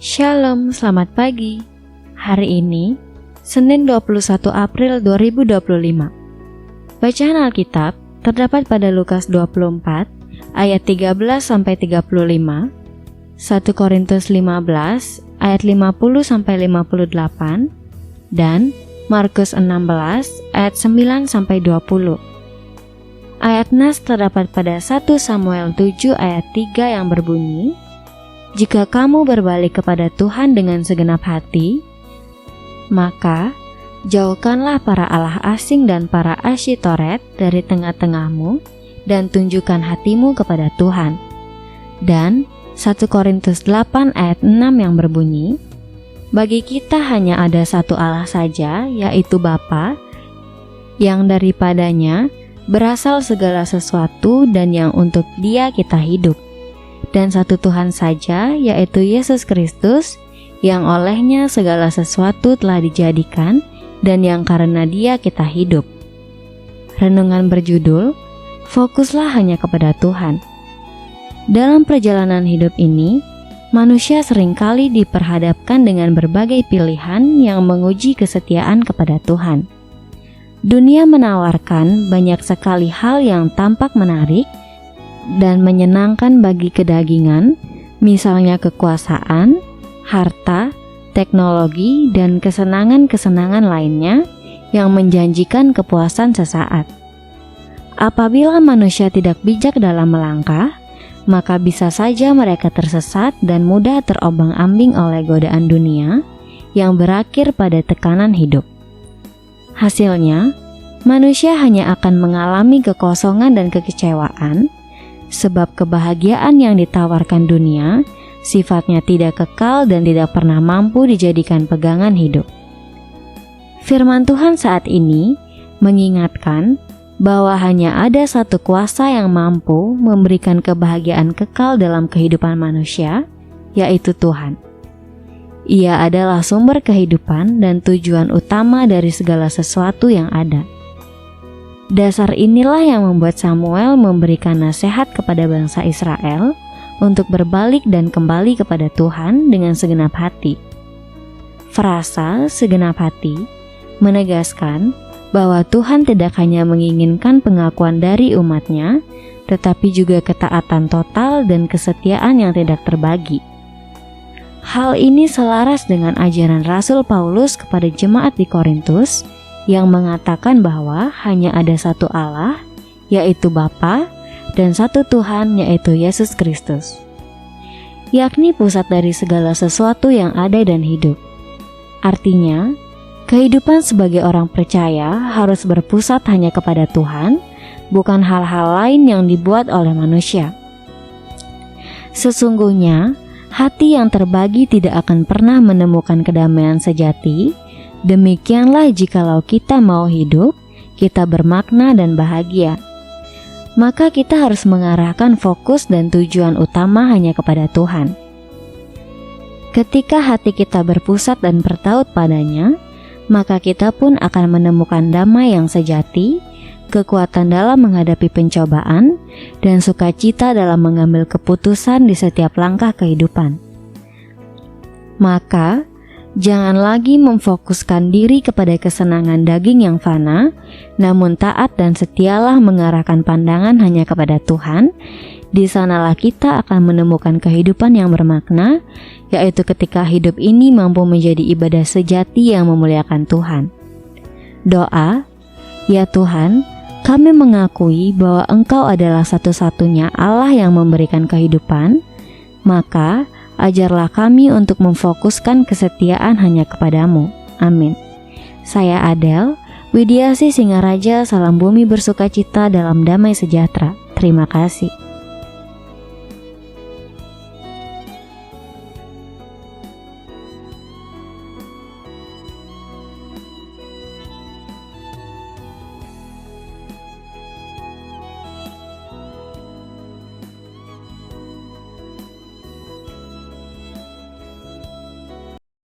Shalom, selamat pagi. Hari ini, Senin 21 April 2025. Bacaan Alkitab terdapat pada Lukas 24 ayat 13-35, 1 Korintus 15 ayat 50-58, dan Markus 16 ayat 9-20. Ayat nas terdapat pada 1 Samuel 7 ayat 3 yang berbunyi, "Jika kamu berbalik kepada Tuhan dengan segenap hati, maka jauhkanlah para allah asing dan para asyitoret dari tengah-tengahmu dan tunjukkan hatimu kepada Tuhan." Dan 1 Korintus 8 ayat 6 yang berbunyi, "Bagi kita hanya ada satu Allah saja, yaitu Bapa, yang daripadanya berasal segala sesuatu dan yang untuk Dia kita hidup. Dan satu Tuhan saja, yaitu Yesus Kristus, yang olehnya segala sesuatu telah dijadikan dan yang karena Dia kita hidup." Renungan berjudul, "Fokuslah hanya kepada Tuhan." Dalam perjalanan hidup ini, manusia seringkali diperhadapkan dengan berbagai pilihan yang menguji kesetiaan kepada Tuhan. Dunia menawarkan banyak sekali hal yang tampak menarik dan menyenangkan bagi kedagingan, misalnya kekuasaan, harta, teknologi, dan kesenangan-kesenangan lainnya yang menjanjikan kepuasan sesaat. Apabila manusia tidak bijak dalam melangkah, maka bisa saja mereka tersesat dan mudah terombang-ambing oleh godaan dunia yang berakhir pada tekanan hidup. Hasilnya, manusia hanya akan mengalami kekosongan dan kekecewaan, sebab kebahagiaan yang ditawarkan dunia sifatnya tidak kekal dan tidak pernah mampu dijadikan pegangan hidup. Firman Tuhan saat ini mengingatkan bahwa hanya ada satu kuasa yang mampu memberikan kebahagiaan kekal dalam kehidupan manusia, yaitu Tuhan. Ia adalah sumber kehidupan dan tujuan utama dari segala sesuatu yang ada. Dasar inilah yang membuat Samuel memberikan nasihat kepada bangsa Israel untuk berbalik dan kembali kepada Tuhan dengan segenap hati. Frasa "segenap hati" menegaskan bahwa Tuhan tidak hanya menginginkan pengakuan dari umatnya, tetapi juga ketaatan total dan kesetiaan yang tidak terbagi. Hal ini selaras dengan ajaran Rasul Paulus kepada jemaat di Korintus yang mengatakan bahwa hanya ada satu Allah, yaitu Bapa, dan satu Tuhan, yaitu Yesus Kristus, yakni pusat dari segala sesuatu yang ada dan hidup. Artinya, kehidupan sebagai orang percaya harus berpusat hanya kepada Tuhan, bukan hal-hal lain yang dibuat oleh manusia. Sesungguhnya, hati yang terbagi tidak akan pernah menemukan kedamaian sejati. Demikianlah jikalau kita mau hidup, kita bermakna dan bahagia, maka kita harus mengarahkan fokus dan tujuan utama hanya kepada Tuhan. Ketika hati kita berpusat dan bertaut padanya, maka kita pun akan menemukan damai yang sejati, kekuatan dalam menghadapi pencobaan, dan sukacita dalam mengambil keputusan di setiap langkah kehidupan. Maka, jangan lagi memfokuskan diri kepada kesenangan daging yang fana, namun taat dan setialah mengarahkan pandangan hanya kepada Tuhan. Di sanalah kita akan menemukan kehidupan yang bermakna, yaitu ketika hidup ini mampu menjadi ibadah sejati yang memuliakan Tuhan. Doa, "Ya Tuhan, kami mengakui bahwa Engkau adalah satu-satunya Allah yang memberikan kehidupan, maka ajarlah kami untuk memfokuskan kesetiaan hanya kepadamu. Amin." Saya Adel, Widiasi Singaraja, salam bumi bersukacita dalam damai sejahtera. Terima kasih.